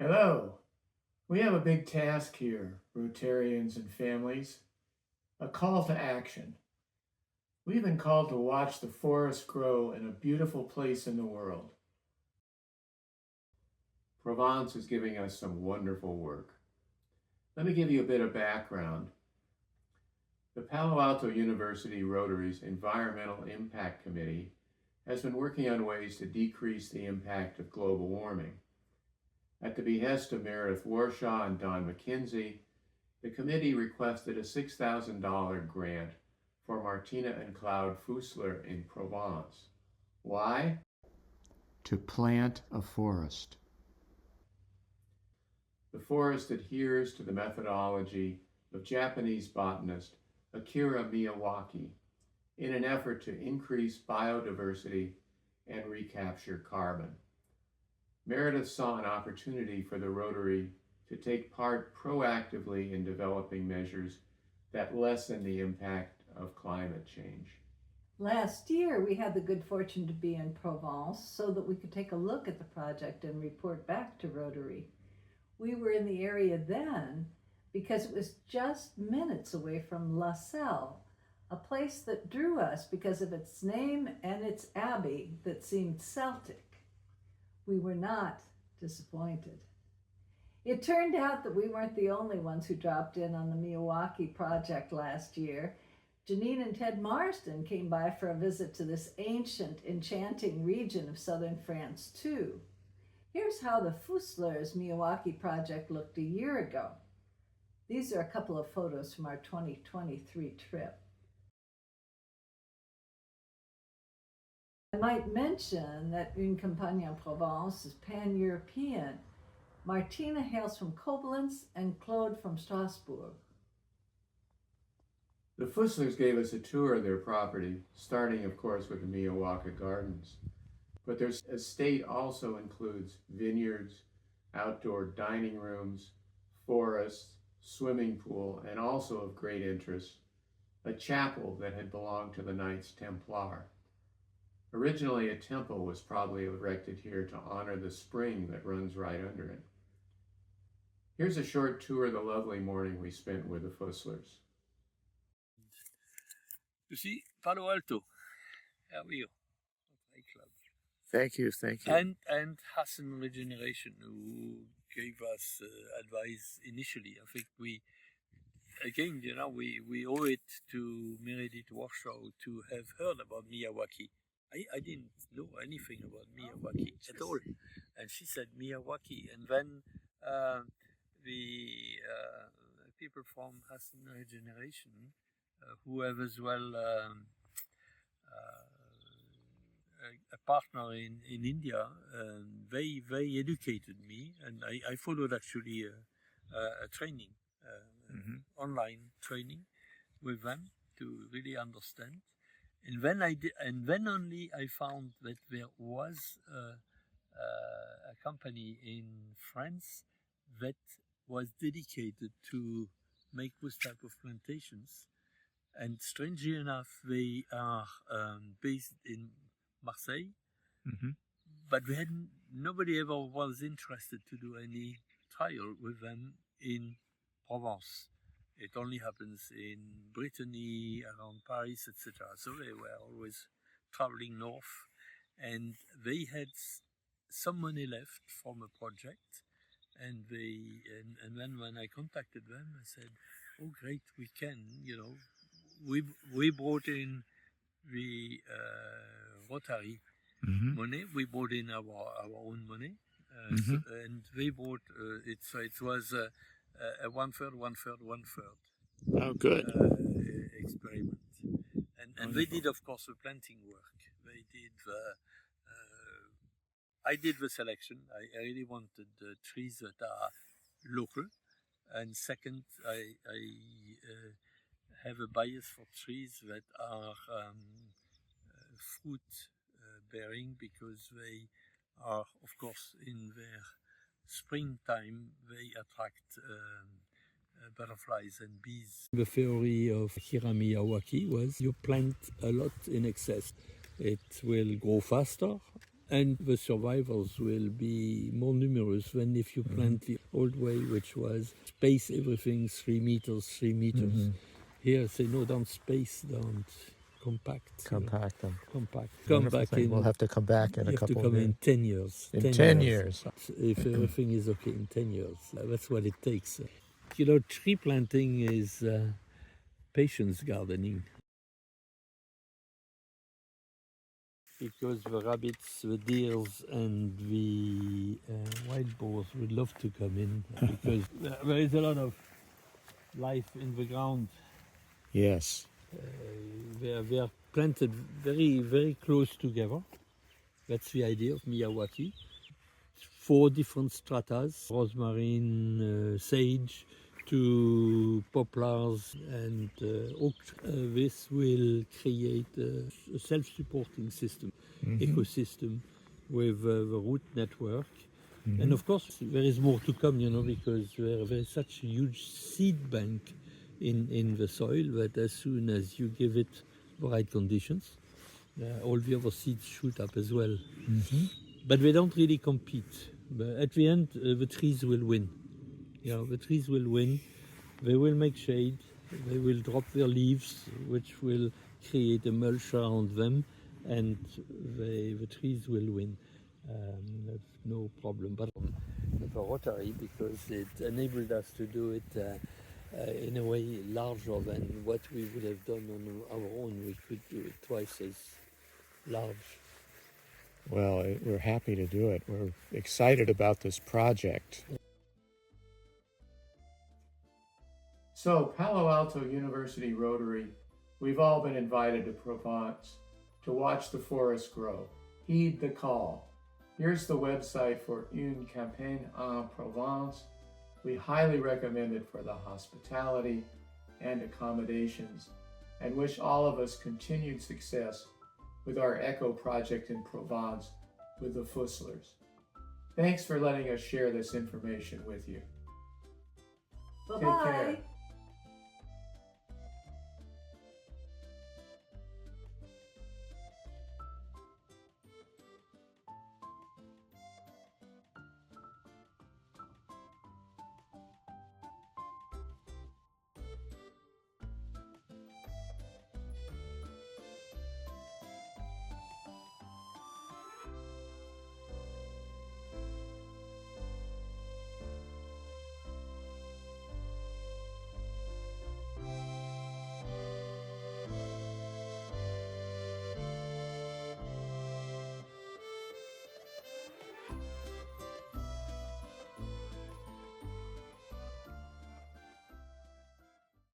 Hello. We have a big task here, Rotarians and families. A call to action. We've been called to watch the forest grow in a beautiful place in the world. Provence is giving us some wonderful work. Let me give you a bit of background. The Palo Alto University Rotary's Environmental Impact Committee has been working on ways to decrease the impact of global warming. At the behest of Meredith Warshaw and Don McKinsey, the committee requested a $6,000 grant for Martina and Claude Fussler in Provence. Why? To plant a forest. The forest adheres to the methodology of Japanese botanist Akira Miyawaki in an effort to increase biodiversity and recapture carbon. Meredith saw an opportunity for the Rotary to take part proactively in developing measures that lessen the impact of climate change. Last year, we had the good fortune to be in Provence so that we could take a look at the project and report back to Rotary. We were in the area then because it was just minutes away from La Salle, a place that drew us because of its name and its abbey that seemed Celtic. We were not disappointed. It turned out that we weren't the only ones who dropped in on the Miyawaki project last year. Janine and Ted Marsden came by for a visit to this ancient, enchanting region of southern France, too. Here's how the Fusslers' Miyawaki project looked a year ago. These are a couple of photos from our 2023 trip. I might mention that Une Campagne en Provence is pan-European. Martina hails from Koblenz and Claude from Strasbourg. The Fusslers gave us a tour of their property, starting, of course, with the Miyawaki Gardens. But their estate also includes vineyards, outdoor dining rooms, forests, swimming pool, and also of great interest, a chapel that had belonged to the Knights Templar. Originally, a temple was probably erected here to honor the spring that runs right under it. Here's a short tour of the lovely morning we spent with the Fusslers. You see, Palo Alto, how are you? Club. Thank you. And Hassan Regeneration, who gave us advice initially. I think we owe it to Meredith Warshaw to have heard about Miyawaki. I didn't know anything about Miyawaki at all. And she said Miyawaki. And then the people from Hassan Regeneration, who have as well a partner in India, they educated me, and I followed actually a training, online training with them to really understand. And then only I found that there was a company in France that was dedicated to make this type of plantations. And strangely enough, they are based in Marseille, but nobody ever was interested to do any trial with them in Provence. It only happens in Brittany, around Paris, etc. So they were always traveling north, and they had some money left from a project, and then when I contacted them, I said, "Oh, great, we can, We brought in the Rotary money. We brought in our own money, and they brought it. So it was a one-third. Oh, good. Experiment, and they did, of course, the planting work. They did. I did the selection. I really wanted trees that are local, and second, I have a bias for trees that are fruit bearing, because they are, of course, in their springtime, they attract butterflies and bees. The theory of Akira Miyawaki was you plant a lot in excess. It will grow faster And the survivors will be more numerous than if you plant the old way, which was space everything 3 meters, 3 meters. Here, say no, don't space, don't compact. Compact them. Compact. Come Come back thing. in. We'll have to come back in You a have to couple come of in years. 10 years. In 10 years. If everything is okay in 10 years, that's what it takes. You know, tree planting is patience gardening. Because the rabbits, the deers, and the wild boars would love to come in because there is a lot of life in the ground. Yes. They are planted very, very close together. That's the idea of Miyawaki. 4 different stratas, rosemary, sage, to poplars and oak. This will create a self-supporting system, ecosystem with the root network. And of course, there is more to come, you know, because there is such a huge seed bank in the soil that as soon as you give it the right conditions, all the other seeds shoot up as well. But they don't really compete. But at the end, the trees will win. You know, the trees will win. They will make shade. They will drop their leaves, which will create a mulch around them, and the trees will win. That's no problem. But the rotary, because it enabled us to do it in a way larger than what we would have done on our own. We could do it twice as large. Well, we're happy to do it. We're excited about this project. So, Palo Alto University Rotary, we've all been invited to Provence to watch the forest grow. Heed the call. Here's the website for Une Campagne en Provence. We highly recommend it for the hospitality and accommodations, and wish all of us continued success with our Echo project in Provence with the Fusslers. Thanks for letting us share this information with you. Bye-bye. Take care.